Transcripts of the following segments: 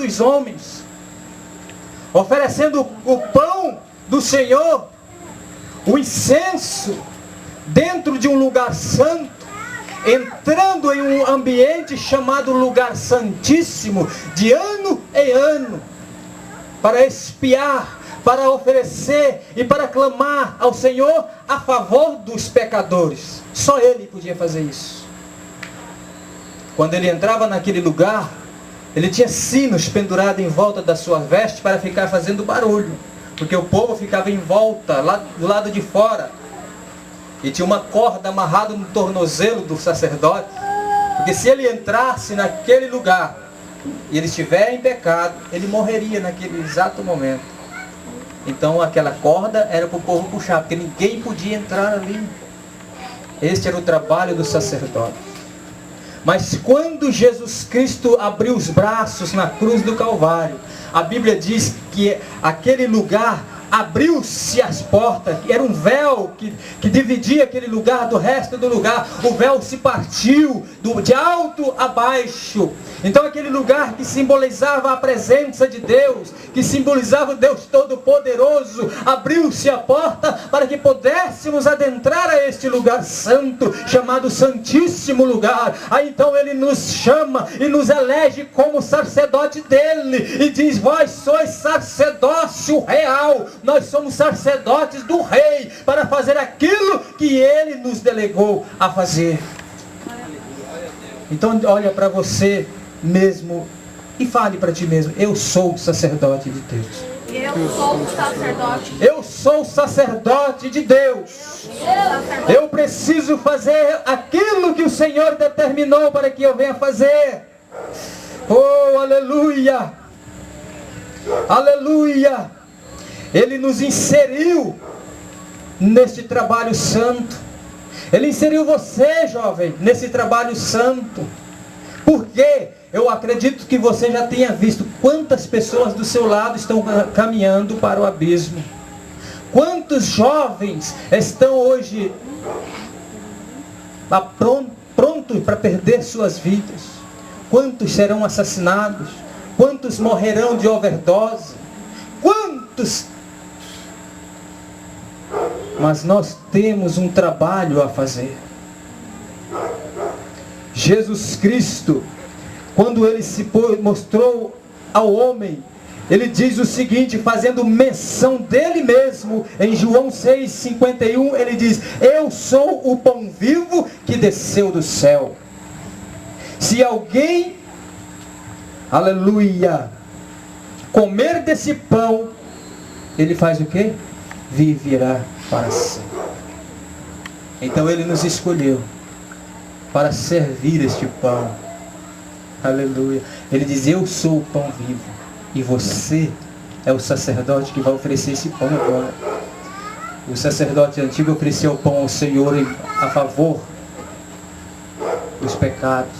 dos homens, oferecendo o pão do Senhor, o incenso, dentro de um lugar santo, entrando em um ambiente chamado lugar santíssimo, de ano em ano, para expiar, para oferecer e para clamar ao Senhor a favor dos pecadores. Só Ele podia fazer isso. Quando Ele entrava naquele lugar, Ele tinha sinos pendurados em volta da sua veste para ficar fazendo barulho, porque o povo ficava em volta, lá do lado de fora, e tinha uma corda amarrada no tornozelo do sacerdote, porque se ele entrasse naquele lugar e ele estiver em pecado, ele morreria naquele exato momento. Então aquela corda era para o povo puxar, porque ninguém podia entrar ali. Este era o trabalho do sacerdote. Mas quando Jesus Cristo abriu os braços na cruz do Calvário, a Bíblia diz que aquele lugar abriu-se as portas, era um véu que dividia aquele lugar do resto do lugar. O véu se partiu de alto a baixo. Então aquele lugar que simbolizava a presença de Deus, que simbolizava o Deus Todo-Poderoso, abriu-se a porta para que pudéssemos adentrar a este lugar santo, chamado Santíssimo Lugar. Aí então Ele nos chama e nos elege como sacerdote dEle, e diz: vós sois sacerdócio real, nós somos sacerdotes do Rei, para fazer aquilo que Ele nos delegou a fazer. Então olha para você mesmo e fale para ti mesmo: eu sou o sacerdote de Deus. Eu sou o sacerdote. Eu sou o sacerdote de Deus. Eu preciso fazer aquilo que o Senhor determinou para que eu venha fazer. Oh, aleluia! Aleluia! Ele nos inseriu neste trabalho santo. Ele inseriu você, jovem, nesse trabalho santo. Por quê? Eu acredito que você já tenha visto quantas pessoas do seu lado estão caminhando para o abismo. Quantos jovens estão hoje prontos para perder suas vidas? Quantos serão assassinados? Quantos morrerão de overdose? Quantos? Mas nós temos um trabalho a fazer. Jesus Cristo, quando Ele se mostrou ao homem, Ele diz o seguinte, fazendo menção dele mesmo, em João 6,51, Ele diz: eu sou o pão vivo que desceu do céu. Se alguém, aleluia, comer desse pão, ele faz o quê? Viverá para sempre. Então Ele nos escolheu para servir este pão. Aleluia. Ele diz: eu sou o pão vivo. E você é o sacerdote que vai oferecer esse pão agora. O sacerdote antigo ofereceu o pão ao Senhor a favor dos pecados.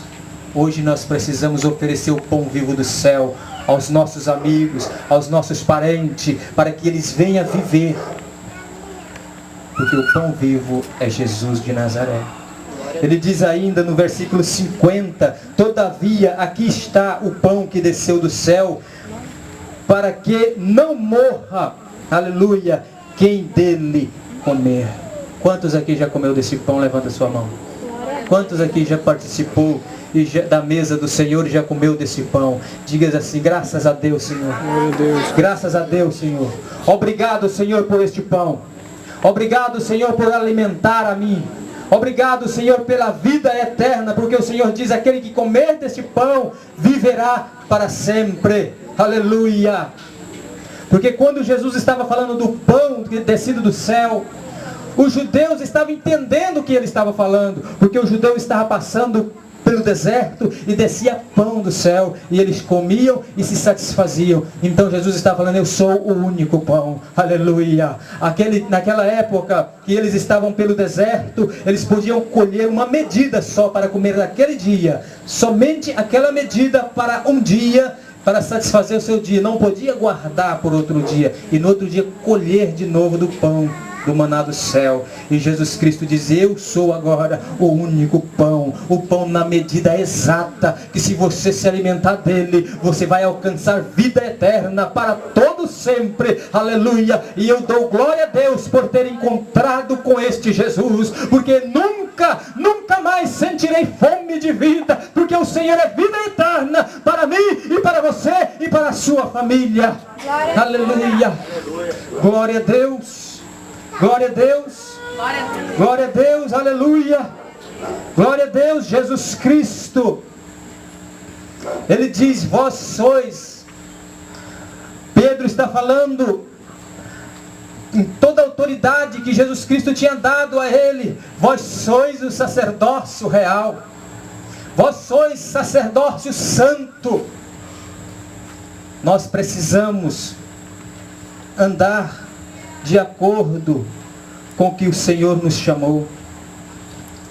Hoje nós precisamos oferecer o pão vivo do céu aos nossos amigos, aos nossos parentes, para que eles venham viver. Porque o pão vivo é Jesus de Nazaré. Ele diz ainda no versículo 50, todavia aqui está o pão que desceu do céu, para que não morra, aleluia, quem dele comer. Quantos aqui já comeu desse pão? Levanta a sua mão. Quantos aqui já participou da mesa do Senhor e já comeu desse pão? Diga assim: graças a Deus, Senhor. Graças a Deus, Senhor. Obrigado, Senhor, por este pão. Obrigado, Senhor, por alimentar a mim. Obrigado, Senhor, pela vida eterna, porque o Senhor diz: aquele que comer deste pão viverá para sempre. Aleluia. Porque quando Jesus estava falando do pão descido do céu, os judeus estavam entendendo o que ele estava falando, porque o judeu estava passando pelo deserto e descia pão do céu, e eles comiam e se satisfaziam. Então Jesus estava falando: eu sou o único pão. Aleluia. Naquela época que eles estavam pelo deserto, eles podiam colher uma medida só para comer naquele dia, somente aquela medida para um dia, para satisfazer o seu dia. Não podia guardar por outro dia, e no outro dia colher de novo do pão. do maná do céu. E Jesus Cristo diz: eu sou agora o único pão, o pão na medida exata, que se você se alimentar dele, você vai alcançar vida eterna para todo sempre. Aleluia! E eu dou glória a Deus por ter encontrado com este Jesus, porque nunca mais sentirei fome de vida, porque o Senhor é vida eterna para mim e para você e para a sua família. Aleluia! Glória a Deus! Glória a Deus! Glória a Deus! Aleluia! Glória a Deus! Jesus Cristo, Ele diz: vós sois. Pedro está falando em toda a autoridade que Jesus Cristo tinha dado a ele: vós sois o sacerdócio real, vós sois sacerdócio santo. Nós precisamos andar de acordo com o que o Senhor nos chamou.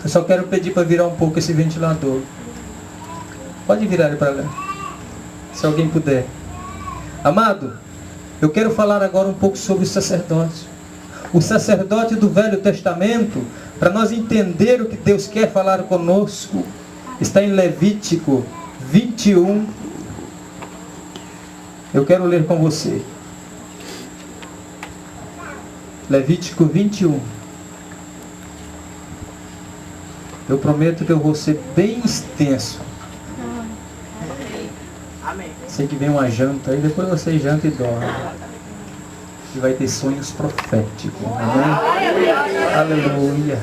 Eu só quero pedir para virar um pouco esse ventilador. Pode virar ele para lá, se alguém puder. Amado, eu quero falar agora um pouco sobre o sacerdócio. O sacerdote do Velho Testamento, para nós entender o que Deus quer falar conosco, está em Levítico 21. Eu quero ler com você. Levítico 21. Eu prometo que eu vou ser bem extenso. Sei que vem uma janta aí, depois você janta e dorme. E vai ter sonhos proféticos. Amém? Aleluia.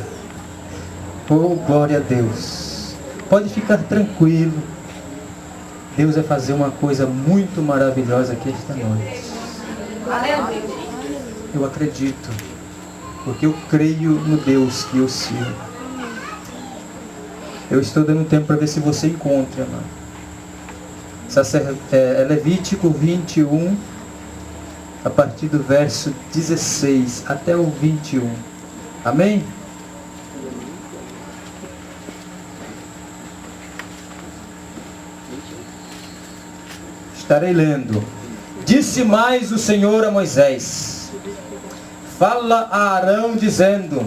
Oh, glória a Deus. Pode ficar tranquilo. Deus vai fazer uma coisa muito maravilhosa aqui esta noite. Eu acredito, porque eu creio no Deus que eu sirvo. Eu estou dando tempo para ver se você encontra, amado. Levítico 21, a partir do verso 16 até o 21. Amém? Estarei lendo. Disse mais o Senhor a Moisés: fala a Arão dizendo: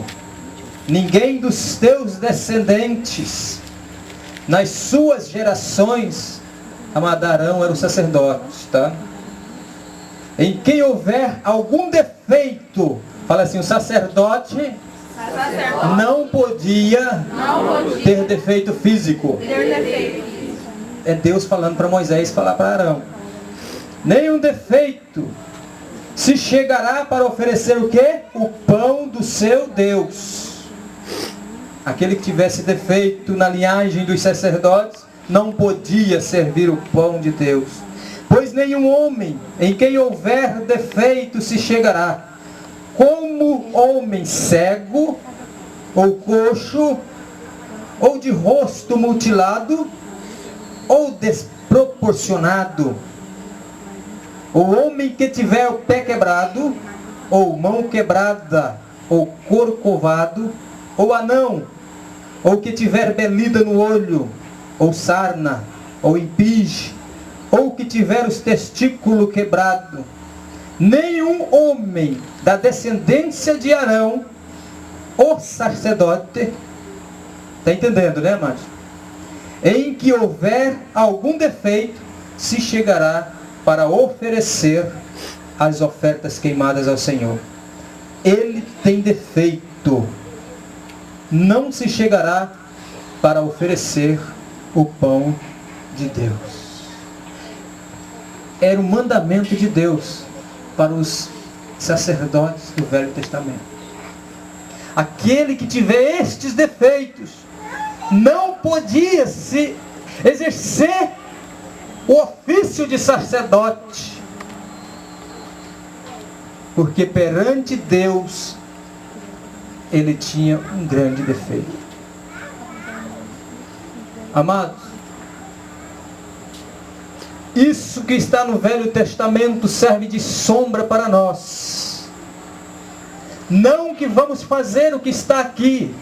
ninguém dos teus descendentes, nas suas gerações, amado, Arão era o sacerdote, tá? Em quem houver algum defeito, fala assim, o sacerdote não podia ter defeito físico. É Deus falando para Moisés falar para Arão. Nenhum defeito se chegará para oferecer o quê? O pão do seu Deus. Aquele que tivesse defeito na linhagem dos sacerdotes não podia servir o pão de Deus. Pois nenhum homem em quem houver defeito se chegará, como homem cego, ou coxo, ou de rosto mutilado, ou desproporcionado, ou homem que tiver o pé quebrado, ou mão quebrada, ou corcovado, ou anão, ou que tiver belida no olho, ou sarna, ou impige, ou que tiver os testículos quebrados. Nenhum homem da descendência de Arão, o sacerdote, está entendendo, né, amados? Em que houver algum defeito, se chegará para oferecer as ofertas queimadas ao Senhor. Ele tem defeito, não se chegará para oferecer o pão de Deus. Era o mandamento de Deus para os sacerdotes do Velho Testamento. Aquele que tiver estes defeitos não podia se exercer o ofício de sacerdote, porque perante Deus ele tinha um grande defeito. Amados, isso que está no Velho Testamento serve de sombra para nós. Não que vamos fazer o que está aqui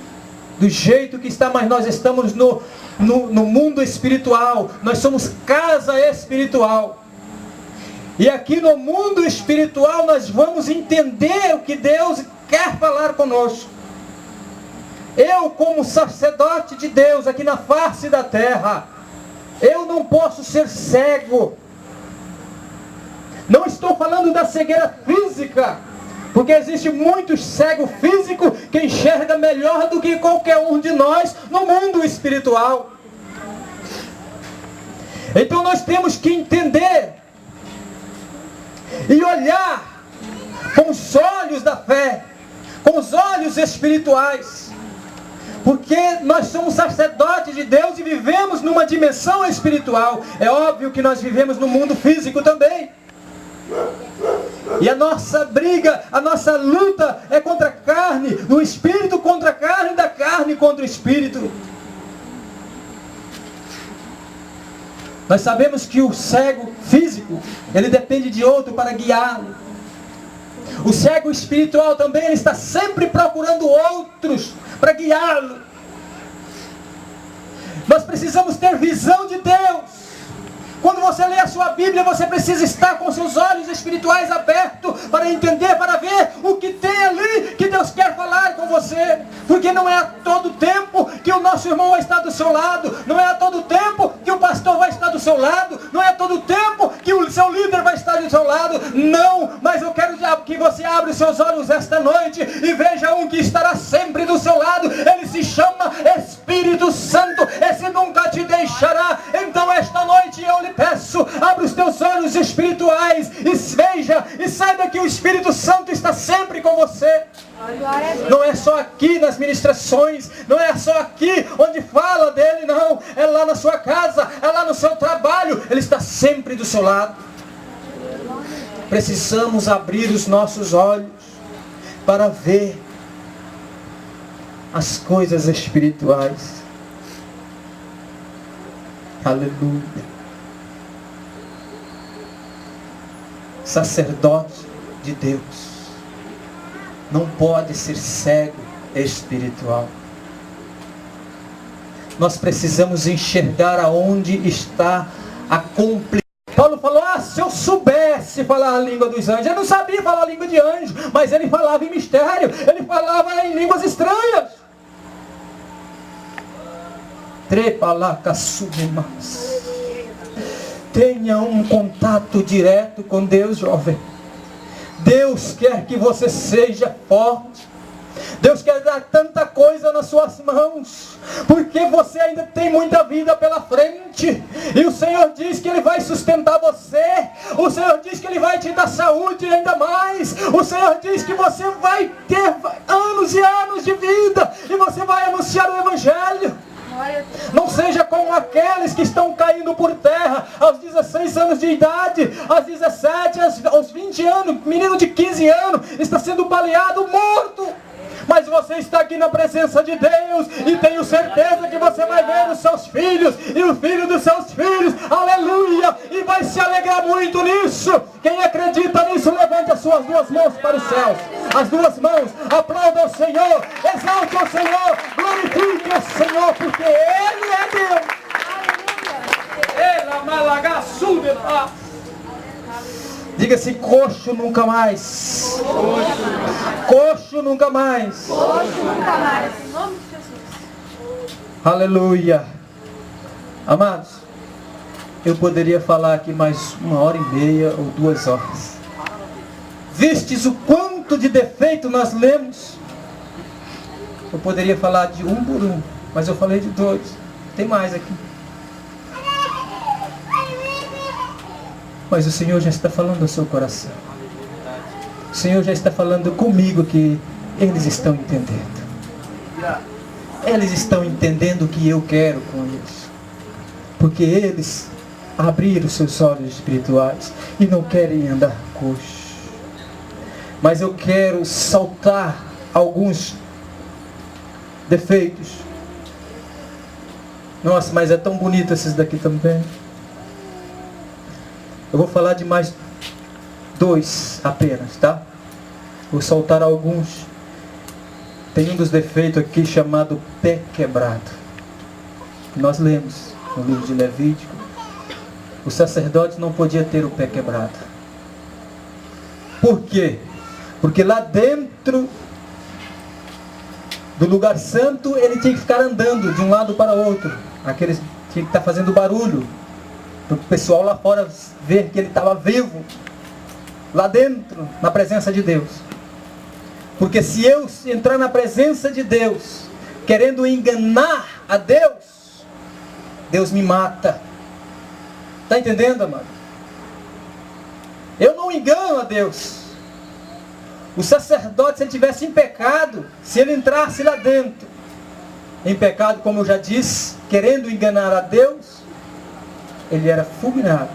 do jeito que está, mas nós estamos no mundo espiritual. Nós somos casa espiritual. E aqui no mundo espiritual nós vamos entender o que Deus quer falar conosco. Eu, como sacerdote de Deus aqui na face da terra, eu não posso ser cego. Não estou falando da cegueira física, porque existe muito cego físico que enxerga melhor do que qualquer um de nós no mundo espiritual. Então nós temos que entender e olhar com os olhos da fé, com os olhos espirituais. Porque nós somos sacerdotes de Deus e vivemos numa dimensão espiritual. É óbvio que nós vivemos no mundo físico também. E a nossa briga, a nossa luta é contra a carne, do espírito contra a carne, da carne contra o espírito. Nós sabemos que o cego físico, ele depende de outro para guiá-lo. O cego espiritual também, ele está sempre procurando outros para guiá-lo. Nós precisamos ter visão de Deus. Quando você lê a sua Bíblia, você precisa estar com seus olhos espirituais abertos para entender, para ver o que tem ali que Deus quer falar com você. Porque não é a todo tempo que o nosso irmão vai estar do seu lado, não é a todo tempo que o pastor vai estar do seu lado, não é a todo tempo que o seu líder vai estar do seu lado. Não, mas eu quero que você abra os seus olhos esta noite e veja um que estará sempre do seu lado. Ele se chama Espírito Santo, esse nunca te deixará. Então esta noite eu lhe peço, abra os teus olhos espirituais e veja e saiba que o Espírito Santo está sempre com você. Não é só aqui nas ministrações, não é só aqui onde fala dele, não. É lá na sua casa, é lá no seu trabalho, ele está sempre do seu lado. Precisamos abrir os nossos olhos para ver as coisas espirituais. Aleluia. Sacerdote de Deus não pode ser cego espiritual. Nós precisamos enxergar aonde está a complicação. Paulo falou, se eu soubesse falar a língua dos anjos. Ele não sabia falar a língua de anjo, mas ele falava em mistério, ele falava em línguas estranhas. Trepalacasumas. Tenha um contato direto com Deus, jovem. Deus quer que você seja forte. Deus quer dar tanta coisa nas suas mãos, porque você ainda tem muita vida pela frente. E o Senhor diz que Ele vai sustentar você. O Senhor diz que Ele vai te dar saúde ainda mais. O Senhor diz que você vai ter anos e anos de vida. E você vai anunciar o Evangelho. Não seja como aqueles que estão caindo por terra aos 16 anos de idade, aos 17, aos 20 anos, menino de 15 anos, está sendo baleado, morto. Mas você está aqui na presença de Deus e tenho certeza que você vai ver os seus filhos e o filho dos seus filhos, aleluia, e vai se alegrar muito nisso. Quem acredita nisso, levante as suas duas mãos para os céus, as duas mãos, aplauda o Senhor, exalte o Senhor, glorifique o Senhor, porque Ele é Deus. Ela malagaçuda. Diga-se, coxo nunca mais. Coxo nunca mais. Hoje nunca mais. Em nome de Jesus. Aleluia. Amados, eu poderia falar aqui mais 1h30 ou 2 horas. Vistes o quanto de defeito nós lemos? Eu poderia falar de um por um, mas eu falei de 2. Tem mais aqui. Mas o Senhor já está falando ao seu coração. O Senhor já está falando comigo que eles estão entendendo. Eles estão entendendo o que eu quero com eles. Porque eles abriram seus olhos espirituais e não querem andar coxo. Mas eu quero saltar alguns defeitos. Nossa, mas é tão bonito esses daqui também. Eu vou falar de mais 2 apenas, tá? Vou soltar alguns. Tem um dos defeitos aqui chamado pé quebrado. Nós lemos no livro de Levítico. O sacerdote não podia ter o pé quebrado. Por quê? Porque lá dentro do lugar santo, ele tinha que ficar andando de um lado para o outro. Aqueles tinha que estar fazendo barulho, para o pessoal lá fora ver que ele estava vivo, lá dentro, na presença de Deus. Porque se eu entrar na presença de Deus, querendo enganar a Deus, Deus me mata. Está entendendo, amado? Eu não engano a Deus. O sacerdote, se ele estivesse em pecado, se ele entrasse lá dentro, em pecado, como eu já disse, querendo enganar a Deus, ele era fulminado.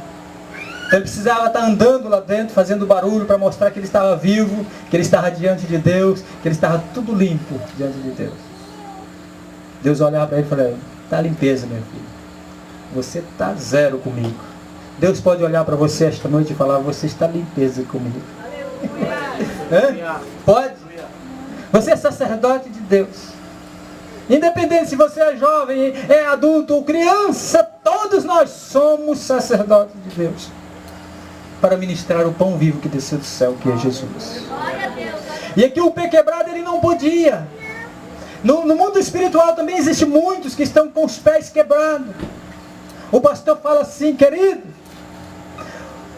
Então ele precisava estar andando lá dentro, fazendo barulho, para mostrar que ele estava vivo, que ele estava diante de Deus, que ele estava tudo limpo diante de Deus. Deus olhava para ele e falava: está limpeza, meu filho. Você está zero comigo. Deus pode olhar para você esta noite e falar: você está limpeza comigo. Pode? Você é sacerdote de Deus. Independente se você é jovem, é adulto ou criança, todos nós somos sacerdotes de Deus, para ministrar o pão vivo que desceu do céu, que é Jesus. E aqui o pé quebrado ele não podia. No mundo espiritual também existem muitos que estão com os pés quebrados. O pastor fala assim: querido,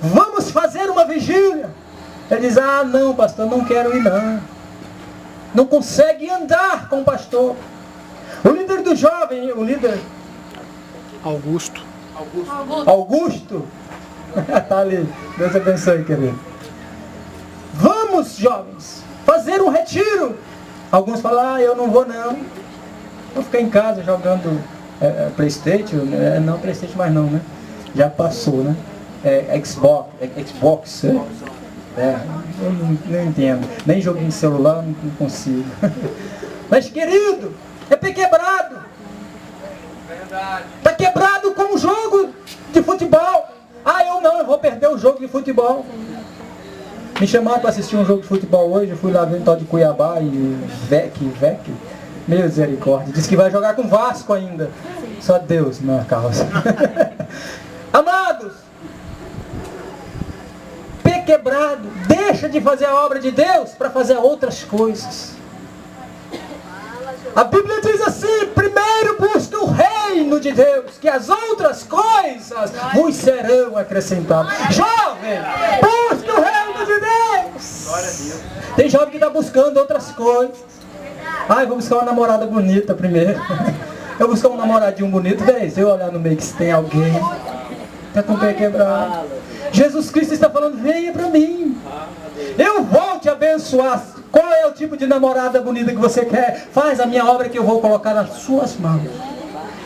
vamos fazer uma vigília. Ele diz: ah, não, pastor, não quero ir não. Não consegue andar com o pastor. O líder do jovem, o líder Augusto. Tá ali. Deus abençoe, querido. Vamos, jovens, fazer um retiro. Alguns falam: ah, eu não vou não. Vou ficar em casa jogando Playstation. Não, Playstation mais não, né? Já passou, né? Xbox. Eu não entendo. Nem joguinho de celular, não consigo. Mas, querido, é pé quebrado. Está quebrado com um jogo de futebol. Ah, eu vou perder o jogo de futebol. Me chamaram para assistir um jogo de futebol hoje. Eu fui lá ver um tal de Cuiabá e Vec. Meu misericórdia. Diz que vai jogar com Vasco ainda. Só Deus na causa. Amados, pé quebrado, deixa de fazer a obra de Deus para fazer outras coisas. A Bíblia diz assim: primeiro busque o reino de Deus, que as outras coisas vos serão acrescentadas. Jovem, busque o reino de Deus. Tem jovem que está buscando outras coisas. Ah, eu vou buscar uma namorada bonita primeiro. Eu vou buscar um namoradinho bonito. Peraí, se eu olhar no meio que se tem alguém, está com o pé quebrado. Jesus Cristo está falando: venha para mim. Eu vou te abençoar. Qual é o tipo de namorada bonita que você quer? Faz a minha obra que eu vou colocar nas suas mãos.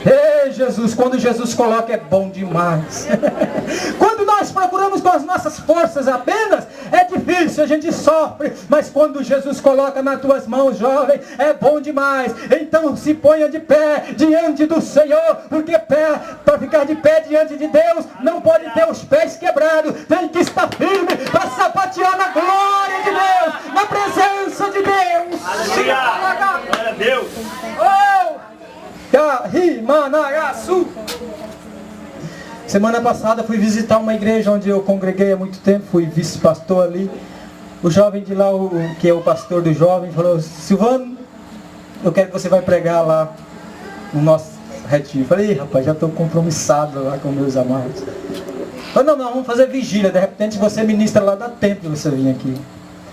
Ei, Jesus, quando Jesus coloca é bom demais. Quando nós procuramos com as nossas forças apenas, é difícil, a gente sofre. Mas quando Jesus coloca nas tuas mãos, jovem, é bom demais. Então se ponha de pé diante do Senhor, porque para ficar de pé diante de Deus, não pode ter os pés quebrados. Tem que estar firme para sapatear na glória de Deus, na presença de Deus. Aleluia! Glória a Deus! Oh! Semana passada fui visitar uma igreja onde eu congreguei há muito tempo, fui vice-pastor ali. O jovem de lá, que é o pastor do jovem, falou: Silvano, eu quero que você vai pregar lá no nosso retiro. Eu falei: rapaz, já estou compromissado lá com meus amados. Falei: não, vamos fazer vigília, de repente você ministra lá, dá tempo de você vir aqui.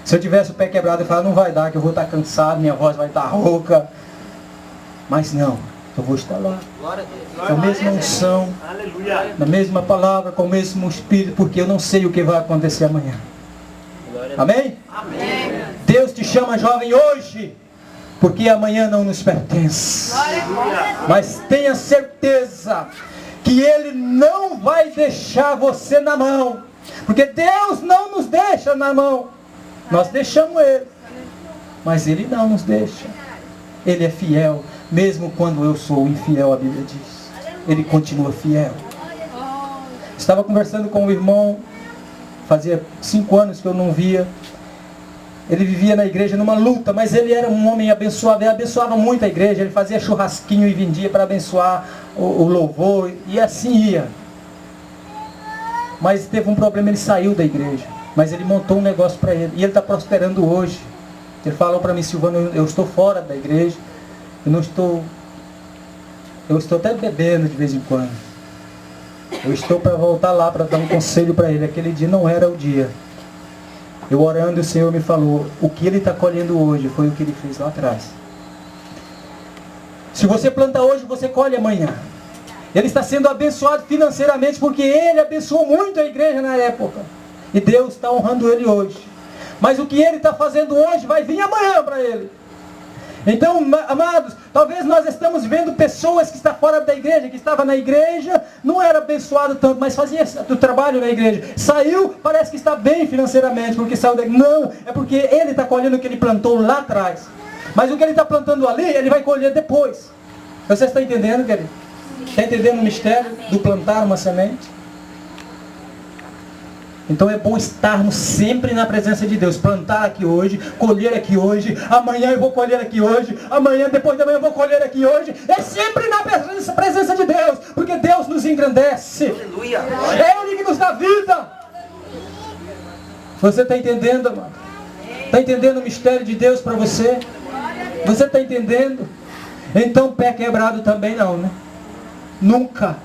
Se eu tivesse o pé quebrado, eu falava: não vai dar, que eu vou estar cansado, minha voz vai estar rouca. Mas não, eu vou estar lá, com a mesma unção, na mesma palavra, com o mesmo Espírito, porque eu não sei o que vai acontecer amanhã. Amém? Amém. Deus te chama, jovem, hoje, porque amanhã não nos pertence. Mas tenha certeza que Ele não vai deixar você na mão, porque Deus não nos deixa na mão. Nós deixamos Ele, mas Ele não nos deixa. Ele é fiel. Mesmo quando eu sou infiel, a Bíblia diz, Ele continua fiel. Estava conversando com um irmão, fazia 5 anos que eu não via. Ele vivia na igreja numa luta, mas ele era um homem abençoado, ele abençoava muito a igreja, ele fazia churrasquinho e vendia para abençoar o louvor, e assim ia. Mas teve um problema, ele saiu da igreja, mas ele montou um negócio para ele, e ele está prosperando hoje. Ele falou para mim: Silvano, eu estou fora da igreja, Eu estou até bebendo de vez em quando. Eu estou para voltar lá para dar um conselho para ele. Aquele dia não era o dia. Eu orando, o Senhor me falou, o que ele está colhendo hoje foi o que ele fez lá atrás. Se você planta hoje, você colhe amanhã. Ele está sendo abençoado financeiramente porque ele abençoou muito a igreja na época. E Deus está honrando ele hoje. Mas o que ele está fazendo hoje vai vir amanhã para ele. Então, amados, talvez nós estamos vendo pessoas que estão fora da igreja, que estava na igreja, não era abençoado tanto, mas fazia o trabalho na igreja. Saiu, parece que está bem financeiramente, porque saiu da igreja. Não, é porque ele está colhendo o que ele plantou lá atrás. Mas o que ele está plantando ali, ele vai colher depois. Você está entendendo, querido? Está entendendo o mistério do plantar uma semente? Então é bom estarmos sempre na presença de Deus. Plantar aqui hoje, colher aqui hoje, amanhã eu vou colher aqui hoje, amanhã, depois de amanhã eu vou colher aqui hoje. É sempre na presença de Deus, porque Deus nos engrandece. Aleluia. É Ele que nos dá vida. Você está entendendo, amado? Está entendendo o mistério de Deus para você? Você está entendendo? Então pé quebrado também não, né? Nunca.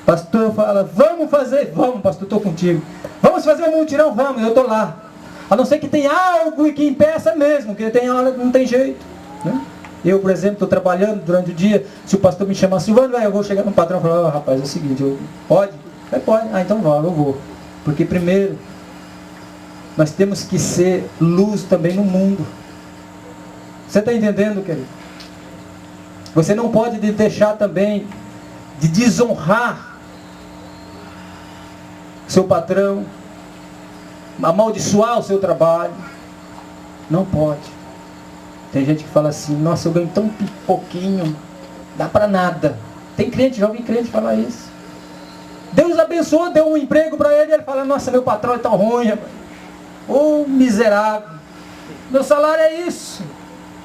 Pastor fala, vamos fazer, vamos pastor, estou contigo. Vamos fazer um mutirão, vamos, eu estou lá. A não ser que tenha algo que impeça mesmo, que tem hora que não tem jeito. Né? Eu, por exemplo, estou trabalhando durante o dia, se o pastor me chamar, Silvano, eu vou chegar no patrão e falar, rapaz, é o seguinte, pode? Pode, então eu vou. Porque primeiro, nós temos que ser luz também no mundo. Você está entendendo, querido? Você não pode deixar também de desonrar seu patrão, amaldiçoar o seu trabalho. Não pode. Tem gente que fala assim, nossa, eu ganho tão pouquinho, dá para nada. Tem crente, já ouvi crente falar isso. Deus abençoou, deu um emprego para ele, ele fala, nossa, meu patrão é tão ruim, rapaz. Ô miserável, meu salário é isso.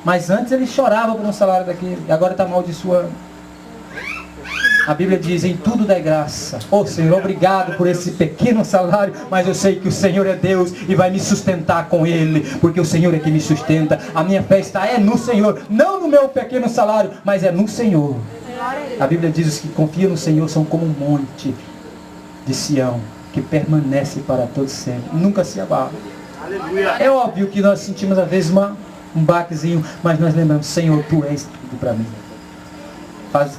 Mas antes ele chorava por um salário daquele, e agora está amaldiçoando. A Bíblia diz, em tudo dá graça. Senhor, obrigado por esse pequeno salário, mas eu sei que o Senhor é Deus e vai me sustentar com Ele, porque o Senhor é que me sustenta. A minha fé está no Senhor, não no meu pequeno salário, mas é no Senhor. A Bíblia diz, os que confiam no Senhor são como um monte de Sião, que permanece para todo sempre, nunca se abala. É óbvio que nós sentimos às vezes um baquezinho, mas nós lembramos, Senhor, Tu és tudo para mim.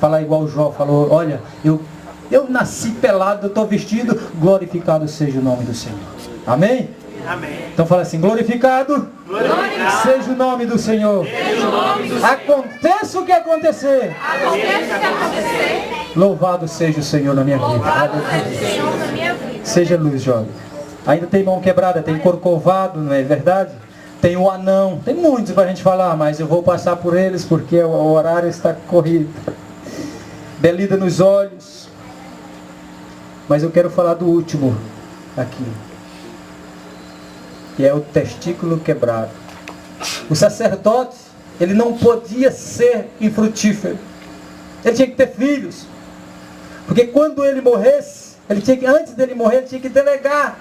Falar igual o Jó falou, olha, eu nasci pelado, eu estou vestido, glorificado seja o nome do Senhor. Amém? Amém. Então fala assim, glorificado seja o nome do Senhor. Aconteça o que acontecer. Louvado seja o Senhor na minha vida. Seja luz, jovem. Ainda tem mão quebrada, tem corcovado, não é verdade? Tem o anão, tem muitos para a gente falar, mas eu vou passar por eles porque o horário está corrido. Belida nos olhos. Mas eu quero falar do último aqui, que é o testículo quebrado. O sacerdote, ele não podia ser infrutífero. Ele tinha que ter filhos. Porque quando ele morresse, antes dele morrer, ele tinha que delegar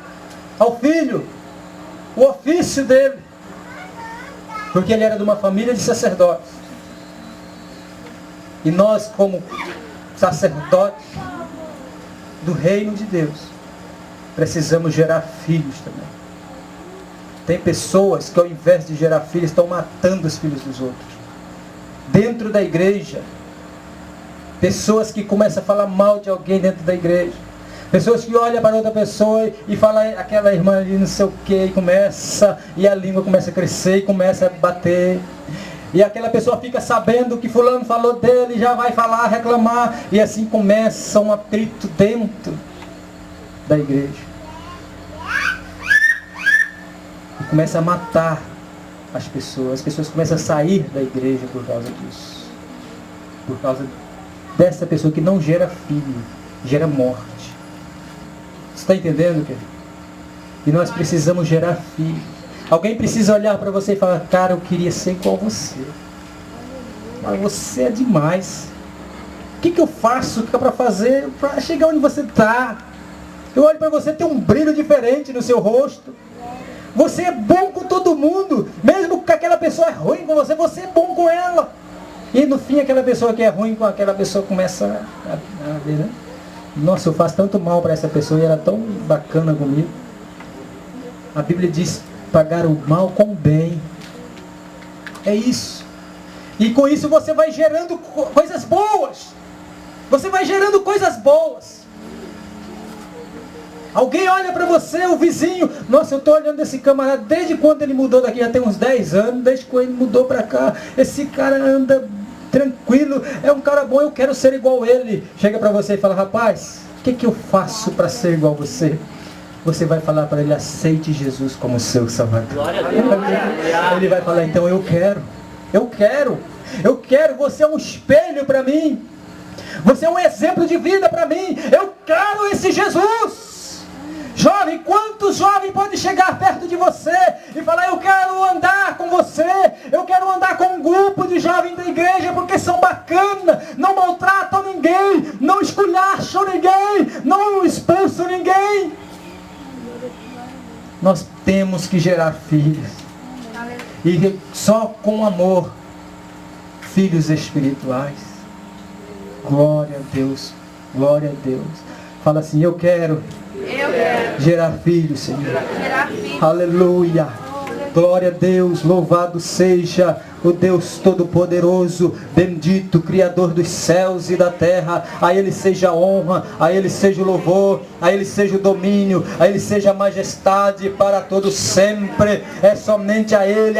ao filho o ofício dele. Porque ele era de uma família de sacerdotes. E nós, como sacerdotes do reino de Deus, precisamos gerar filhos também. Tem pessoas que ao invés de gerar filhos, estão matando os filhos dos outros. Dentro da igreja. Pessoas que começam a falar mal de alguém dentro da igreja. Pessoas que olham para outra pessoa e falam, aquela irmã ali não sei o que, e a língua começa a crescer e começa a bater. E aquela pessoa fica sabendo que fulano falou dele, já vai falar, reclamar. E assim começa um atrito dentro da igreja. E começa a matar as pessoas começam a sair da igreja por causa disso. Por causa dessa pessoa que não gera filho, gera morte. Você está entendendo, querido? E nós precisamos gerar filhos. Alguém precisa olhar para você e falar, cara, eu queria ser igual a você. Mas você é demais. O que eu faço para fazer, para chegar onde você está? Eu olho para você, tem um brilho diferente no seu rosto. Você é bom com todo mundo. Mesmo que aquela pessoa é ruim com você, você é bom com ela. E no fim aquela pessoa que é ruim com aquela pessoa começa a ver, né? Nossa, eu faço tanto mal para essa pessoa e ela é tão bacana comigo. A Bíblia diz, pagar o mal com o bem. É isso. E com isso você vai gerando coisas boas. Você vai gerando coisas boas. Alguém olha para você, o vizinho. Nossa, eu estou olhando esse camarada desde quando ele mudou daqui. Já tem uns 10 anos, desde quando ele mudou para cá. Esse cara anda tranquilo, é um cara bom, eu quero ser igual ele. Chega para você e fala, rapaz, o que eu faço para ser igual a você? Você vai falar para ele, aceite Jesus como seu Salvador. Glória a Deus. Ele vai falar, então eu quero, você é um espelho para mim. Você é um exemplo de vida para mim. Eu quero esse Jesus. Jovem, quantos jovens podem chegar perto de você e falar, eu quero andar com você, eu quero andar com um grupo de jovens da igreja porque são bacanas, não maltratam ninguém, não esculacham ninguém, não expulsam ninguém. Nós temos que gerar filhos. E só com amor, filhos espirituais. Glória a Deus, glória a Deus. Fala assim, eu quero gerar filhos, Senhor. Aleluia. Glória a Deus, louvado seja o Deus Todo-Poderoso, bendito, Criador dos céus e da terra. A Ele seja a honra, a Ele seja o louvor, a Ele seja o domínio, a Ele seja a majestade para todos sempre. É somente a Ele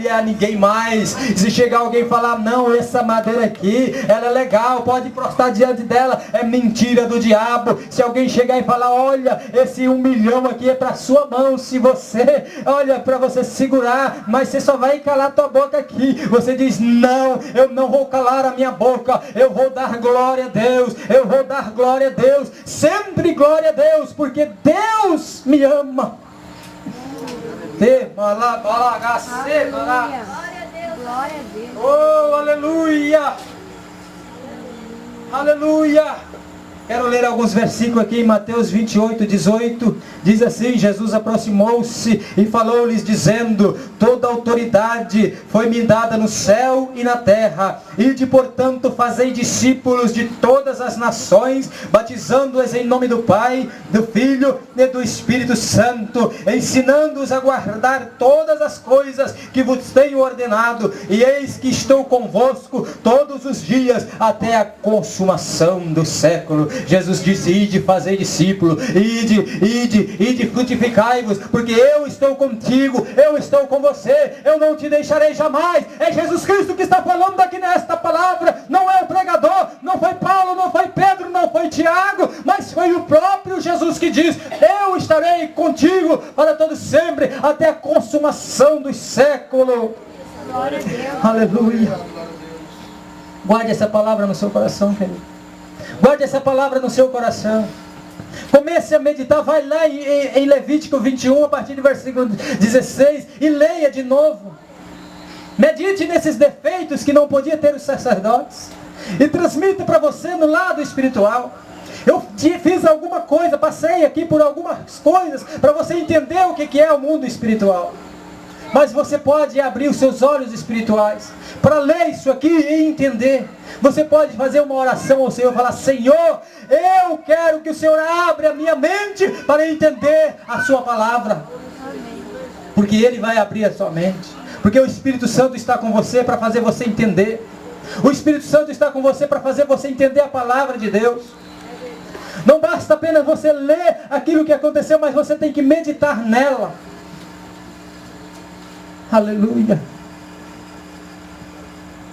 e a ninguém mais. Se chegar alguém e falar, não, essa madeira aqui, ela é legal, pode prostrar diante dela, é mentira do diabo. Se alguém chegar e falar, olha, esse 1 milhão aqui é para sua mão, se você, olha, para você segurar, mas você só vai calar tua boca aqui. Você diz, não, eu não vou calar a minha boca, eu vou dar glória a Deus, eu vou dar glória a Deus, sempre glória a Deus, porque Deus me ama. Glória a Deus. Oh, aleluia. Aleluia. Quero ler alguns versículos aqui em Mateus 28, 18. Diz assim, Jesus aproximou-se e falou-lhes dizendo, toda autoridade foi-me dada no céu e na terra. Ide, portanto, fazei discípulos de todas as nações, batizando-os em nome do Pai, do Filho e do Espírito Santo, ensinando-os a guardar todas as coisas que vos tenho ordenado. E eis que estou convosco todos os dias, até a consumação do século. Jesus disse, ide, fazei discípulo, ide, frutificai-vos, porque eu estou contigo, eu estou com você, eu não te deixarei jamais. É Jesus Cristo que está falando aqui nesta palavra, não é o pregador, não foi Paulo, não foi Pedro, não foi Tiago, mas foi o próprio Jesus que diz, eu estarei contigo para todo sempre, até a consumação dos séculos. Glória a Deus. Aleluia. Guarde essa palavra no seu coração, querido. Guarde essa palavra no seu coração. Comece a meditar, vai lá em Levítico 21, a partir do versículo 16, e leia de novo. Medite nesses defeitos que não podia ter os sacerdotes. E transmita para você no lado espiritual. Eu fiz alguma coisa, passei aqui por algumas coisas, para você entender o que é o mundo espiritual. Mas você pode abrir os seus olhos espirituais para ler isso aqui e entender. Você pode fazer uma oração ao Senhor e falar, Senhor, eu quero que o Senhor abra a minha mente para entender a sua palavra. Porque Ele vai abrir a sua mente. Porque o Espírito Santo está com você para fazer você entender. O Espírito Santo está com você para fazer você entender a palavra de Deus. Não basta apenas você ler aquilo que aconteceu, mas você tem que meditar nela. Aleluia.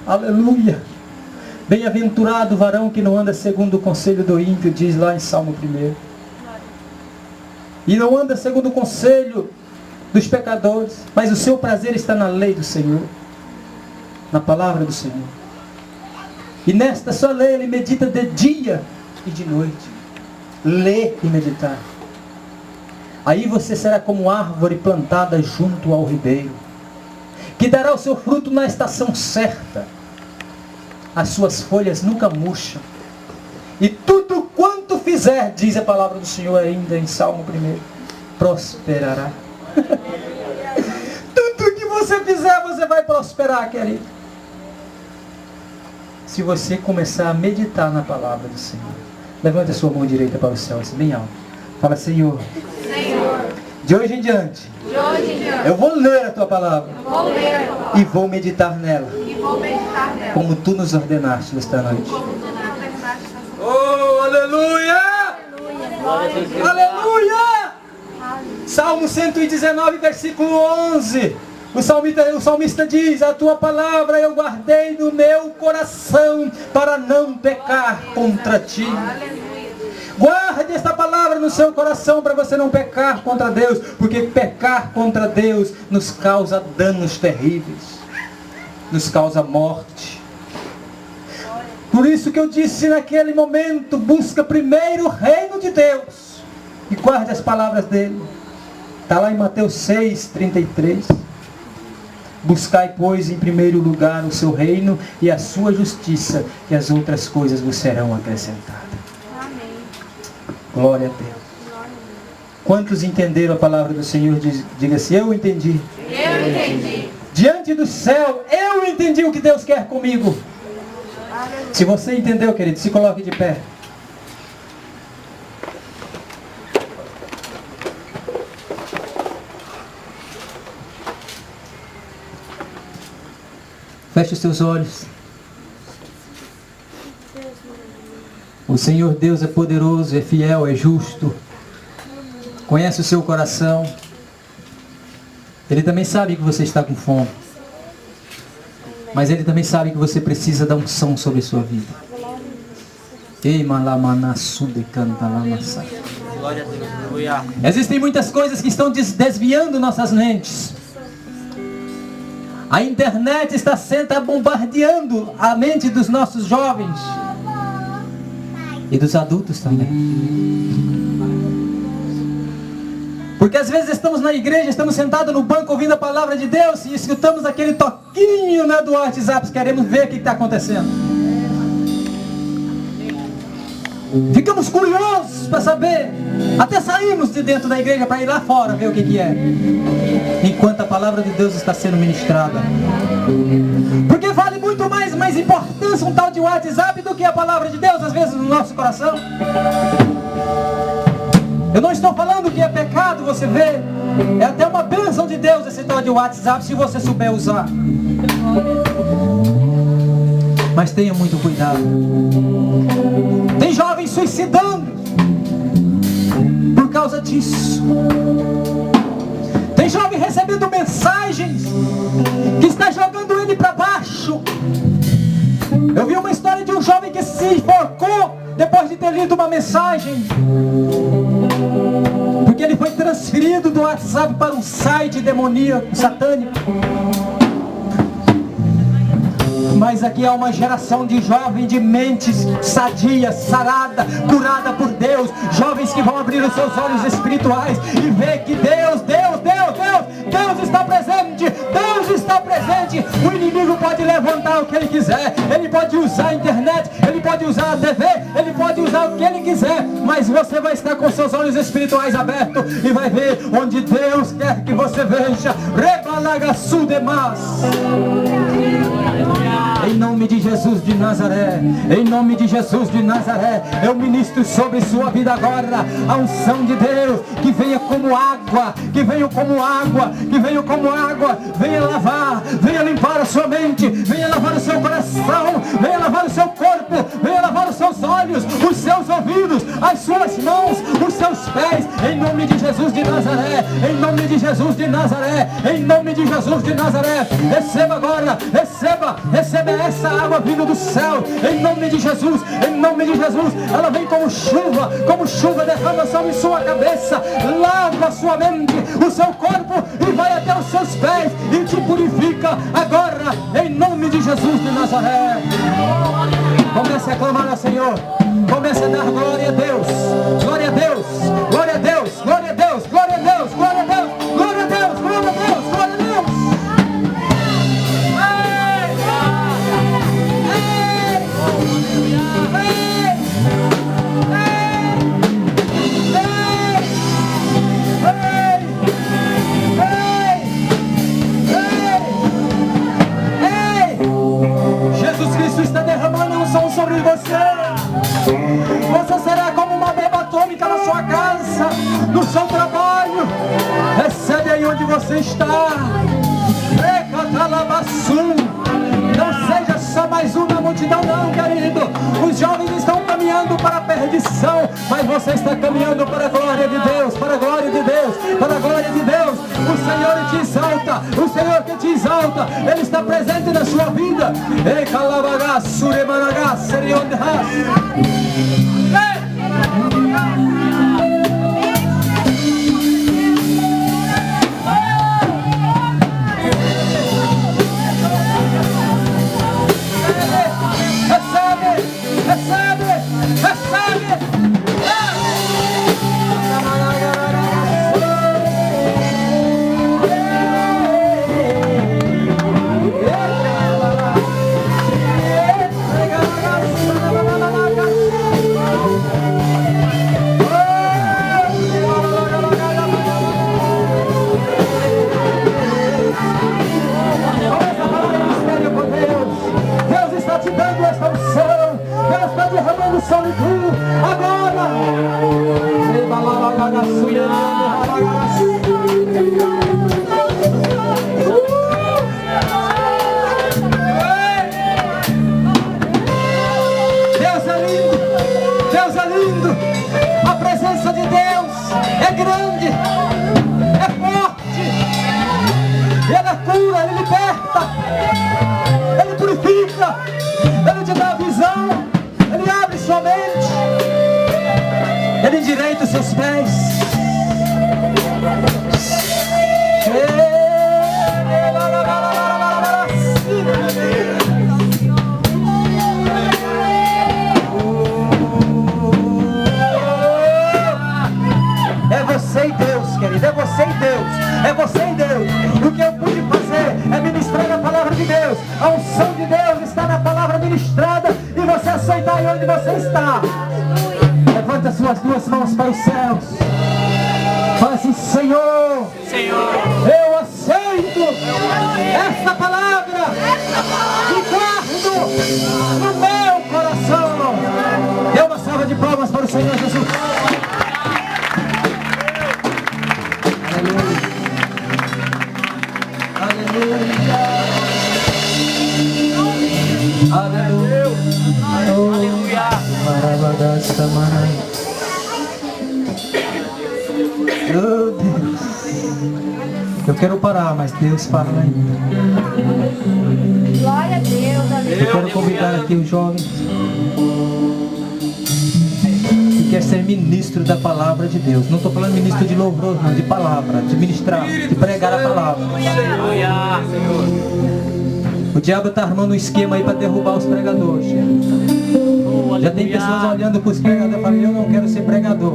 Aleluia. Bem-aventurado o varão que não anda segundo o conselho do ímpio, diz lá em Salmo 1. E não anda segundo o conselho dos pecadores, mas o seu prazer está na lei do Senhor, na palavra do Senhor. E nesta sua lei ele medita de dia e de noite. Lê e meditar. Aí você será como árvore plantada junto ao ribeiro, que dará o seu fruto na estação certa. As suas folhas nunca murcham. E tudo quanto fizer, diz a palavra do Senhor ainda em Salmo 1, prosperará. Tudo que você fizer, você vai prosperar, querido. se você começar a meditar na palavra do Senhor. Levante a sua mão direita para o céu, assim, bem alto. Fala, Senhor, de hoje em diante, eu vou ler a tua palavra e vou meditar nela, como tu nos ordenaste nesta noite. Oh, aleluia! Aleluia! Salmo 119, versículo 11. O salmista diz: a tua palavra eu guardei no meu coração para não pecar contra ti. Guarde esta palavra no seu coração para você não pecar contra Deus, porque pecar contra Deus nos causa danos terríveis, nos causa morte. Por isso que eu disse naquele momento: busca primeiro o reino de Deus e guarde as palavras dele. Está lá em Mateus 6, 33. Buscai, pois, em primeiro lugar o seu reino e a sua justiça, e as outras coisas vos serão acrescentadas. Amém. Glória a Deus. Quantos entenderam a palavra do Senhor? Diga-se: eu entendi. Eu entendi. Diante do céu, eu entendi o que Deus quer comigo. Se você entendeu, querido, se coloque de pé. Feche os seus olhos. O Senhor Deus é poderoso, é fiel, é justo. Conhece o seu coração. Ele também sabe que você está com fome. Mas Ele também sabe que você precisa da unção sobre a sua vida. Glória a Deus. Aleluia. Existem muitas coisas que estão desviando nossas mentes. A internet está bombardeando a mente dos nossos jovens. E dos adultos também. Porque às vezes estamos na igreja, estamos sentados no banco ouvindo a palavra de Deus e escutamos aquele toquinho, né, do WhatsApp, queremos ver o que está acontecendo. Ficamos curiosos para saber, até saímos de dentro da igreja para ir lá fora ver o que é. Enquanto a palavra de Deus está sendo ministrada. Porque vale muito mais importância um tal de WhatsApp do que a palavra de Deus, às vezes, no nosso coração. Eu não estou falando que é pecado você ver. É até uma bênção de Deus esse tal de WhatsApp, se você souber usar. Mas tenha muito cuidado. Tem jovens suicidando por causa disso. Tem jovem recebendo mensagens que está jogando ele para baixo. Eu vi uma história de um jovem que se enforcou depois de ter lido uma mensagem, porque ele foi transferido do WhatsApp para um site demoníaco, satânico. Mas aqui há uma geração de jovens de mentes sadias, sarada, curada por Deus. Jovens que vão abrir os seus olhos espirituais e ver que Deus está presente. Deus está presente. O inimigo pode levantar o que ele quiser. Ele pode usar a internet, ele pode usar a TV, ele pode usar o que ele quiser. Mas você vai estar com seus olhos espirituais abertos e vai ver onde Deus quer que você veja. Rebalagaçu demais. Em nome de Jesus de Nazaré, em nome de Jesus de Nazaré, eu ministro sobre sua vida agora a unção de Deus, que venha como água, que venha como água, que venha como água, venha lavar, venha limpar a sua mente, venha lavar o seu coração, venha lavar o seu corpo, venha lavar os seus olhos, os seus ouvidos, as suas mãos, os seus pés, em nome de Jesus de Nazaré, em nome de Jesus de Nazaré, em nome de Jesus de Nazaré. Receba agora, receba essa água vindo do céu, em nome de Jesus, em nome de Jesus. Ela vem como chuva derrama sobre sua cabeça, lava a sua mente, o seu corpo e vai até os seus pés e te purifica agora, em nome de Jesus de Nazaré. Comece a clamar ao Senhor, comece a dar glória a Deus, glória a Deus, glória a Deus, glória a Deus, glória a Deus, glória a Deus, glória a Deus, glória a Deus, glória a Deus. Jesus Cristo está derramando onde você está. Não seja só mais um na multidão, não, querido. Os jovens estão caminhando para a perdição, mas você está caminhando para a glória de Deus, para a glória de Deus, para a glória de Deus. O Senhor te exalta, o Senhor que te exalta, Ele está presente na sua vida. Ele endireita os seus pés. É você e Deus, querido. É você e Deus. É você e Deus. O que eu pude fazer é ministrar a palavra de Deus. A unção de Deus está na palavra ministrada e você aceitar aí onde você está. Levanta as suas duas mãos para os céus. Fala assim: Senhor, eu aceito esta palavra e guardo no meu coração. Dê uma salva de palmas para o Senhor Jesus. Aleluia. Aleluia. Aleluia. Oh, Deus. Eu quero parar, mas Deus fala ainda. Glória a Deus, aleluia. Eu quero convidar aqui os jovens que quer ser ministro da palavra de Deus. Não estou falando ministro de louvor, não, de palavra, de ministrar, de pregar a palavra. O diabo está armando um esquema aí para derrubar os pregadores. Já tem pessoas olhando para os pregadores e falando: eu não quero ser pregador.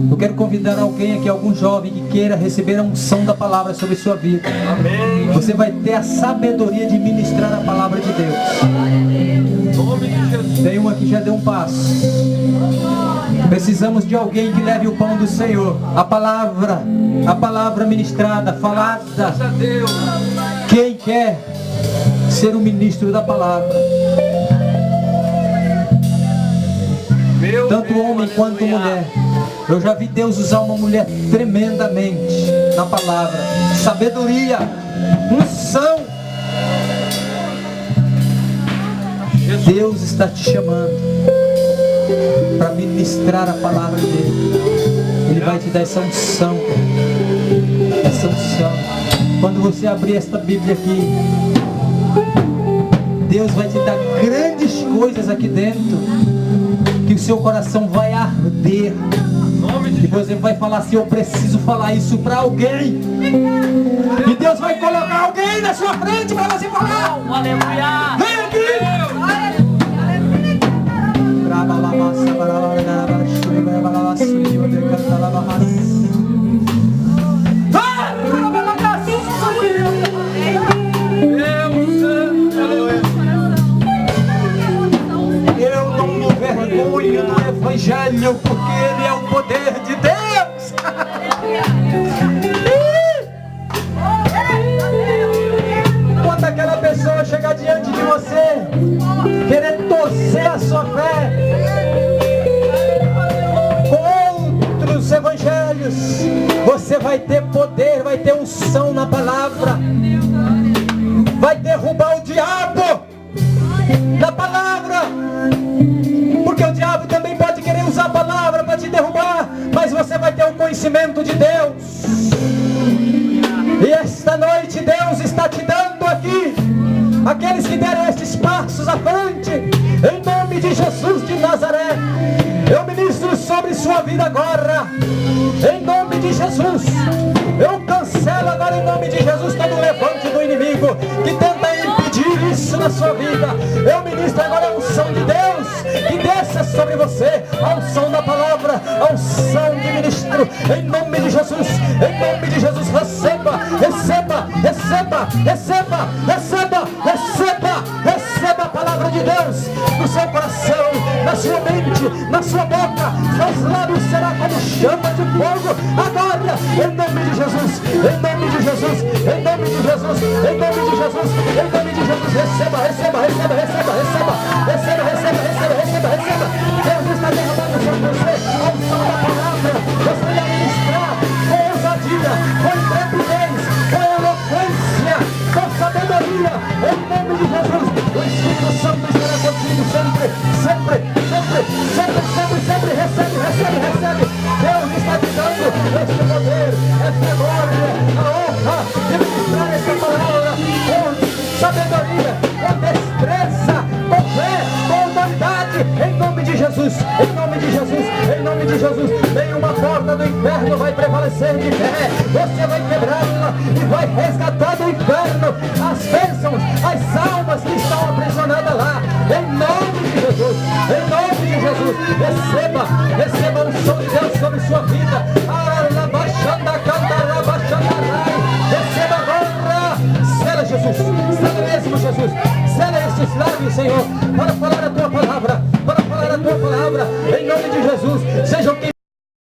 Eu quero convidar alguém aqui, algum jovem que queira receber a unção da palavra sobre sua vida. Amém. Você vai ter a sabedoria de ministrar a palavra de Deus. Tem um aqui que já deu um passo. Precisamos de alguém que leve o pão do Senhor. A palavra ministrada, falada. Quem quer ser o ministro da palavra? Tanto homem quanto mulher. Eu já vi Deus usar uma mulher tremendamente na palavra. Sabedoria, unção. Deus está te chamando para ministrar a palavra dele. Ele vai te dar essa unção. Essa unção. Quando você abrir esta Bíblia aqui, Deus vai te dar grandes coisas aqui dentro, que o seu coração vai arder. Depois ele vai falar assim: eu preciso falar isso para alguém. E Deus vai colocar alguém na sua frente para você falar. Aleluia. Vem aqui. Eu não me vergonho do Evangelho, porque ele é o poder de Deus. Quando aquela pessoa chegar diante de você, querer torcer a sua fé com outros evangelhos, Você vai ter poder, vai ter unção na palavra. Vai derrubar o diabo na palavra. Porque o diabo também pode querer usar a palavra para te derrubar. Mas você vai ter o conhecimento de Deus. E esta noite Deus está te dando aqui. Aqueles que deram estes passos à frente, em nome de Jesus de Nazaré, eu ministro sobre sua vida agora, em nome de Jesus. Eu cancelo agora em nome de Jesus todo levante do inimigo que tenta impedir isso na sua vida. Eu ministro agora a unção de Deus que desça sobre você, a unção da palavra, a unção de ministro, em nome de Jesus. Em nome de Jesus, receba, receba, receba, receba, receba, receba, receba a palavra de Deus no seu coração, na sua mente, na sua boca. Seus lábios serão como chama de fogo agora, em nome de Jesus, em nome de Jesus, em nome de Jesus, em nome de Jesus, em nome de Jesus. Receba, receba, receba, receba, receba, receba, receba, receba, receba, receba. Deus está derramando sobre você a unção da palavra. Você vai ministrar com ousadia, com intrepidez, com eloquência, com sabedoria, em nome de Jesus. O Espírito Santo estará contigo sempre, sempre, sempre, sempre, sempre, sempre. Recebe, recebe, recebe. Deus está te dando este poder, esta glória, a honra de ministrar esta palavra com sabedoria, com destreza, com fé, com autoridade, em nome de Jesus, em nome de Jesus, em nome de Jesus. Nenhuma porta do inferno vai prevalecer de pé. Você vai quebrá-la e vai resgatar do inferno as bênçãos, as almas que estão aprisionadas lá, em nome de Jesus, em nome de Jesus. Receba, receba o som de Deus sobre sua vida. Receba agora. Sela Jesus, sela mesmo Jesus, sela estes lábios, Senhor, para falar a tua palavra, para falar a tua palavra,